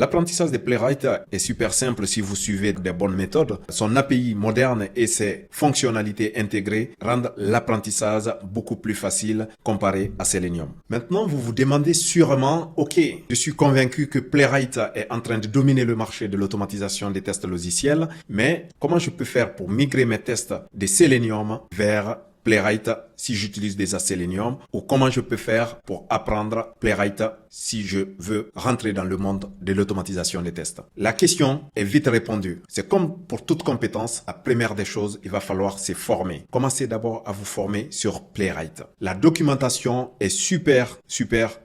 L'apprentissage de Playwright est super simple si vous suivez des bonnes méthodes. Son API moderne et ses fonctionnalités intégrées rendent l'apprentissage beaucoup plus facile comparé à Selenium. Maintenant, vous vous demandez sûrement, ok, je suis convaincu que Playwright est en train de dominer le marché de l'automatisation des tests logiciels, mais comment je peux faire pour migrer mes tests de Selenium vers Playwright si j'utilise déjà Selenium, ou comment je peux faire pour apprendre Playwright si je veux rentrer dans le monde de l'automatisation des tests. La question est vite répondue. C'est comme pour toute compétence, la première des choses, il va falloir se former. Commencez d'abord à vous former sur Playwright. La documentation est super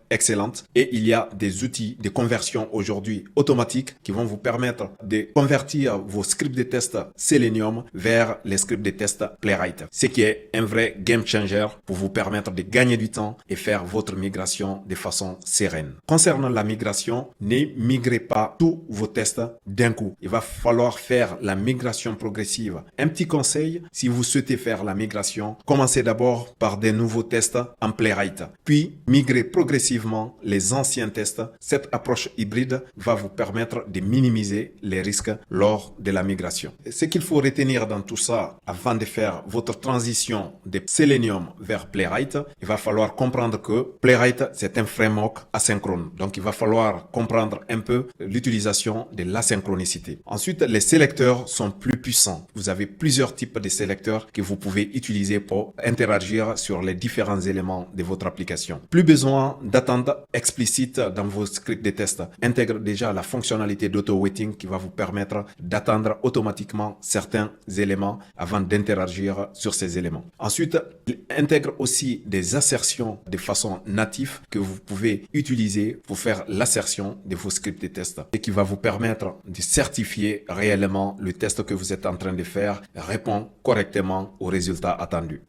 excellente et il y a des outils de conversion aujourd'hui automatiques qui vont vous permettre de convertir vos scripts de tests Selenium vers les scripts de tests Playwright. Ce qui est un vrai game changer pour vous permettre de gagner du temps et faire votre migration de façon sereine. Concernant la migration, ne migrez pas tous vos tests d'un coup. Il va falloir faire la migration progressive. Un petit conseil, si vous souhaitez faire la migration, commencez d'abord par des nouveaux tests en Playwright, puis migrez progressivement les anciens tests. Cette approche hybride va vous permettre de minimiser les risques lors de la migration. Ce qu'il faut retenir dans tout ça avant de faire votre transition de Selenium vers Playwright, il va falloir comprendre que Playwright, c'est un framework asynchrone. Donc, il va falloir comprendre un peu l'utilisation de l'asynchronicité. Ensuite, les sélecteurs sont plus puissants. Vous avez plusieurs types de sélecteurs que vous pouvez utiliser pour interagir sur les différents éléments de votre application. Plus besoin d'attente explicite dans vos scripts de test. Intègre déjà la fonctionnalité d'auto-waiting qui va vous permettre d'attendre automatiquement certains éléments avant d'interagir sur ces éléments. Ensuite, il intègre aussi des assertions de façon native que vous pouvez utiliser pour faire l'assertion de vos scripts de test et qui va vous permettre de certifier réellement le test que vous êtes en train de faire répond correctement aux résultats attendus.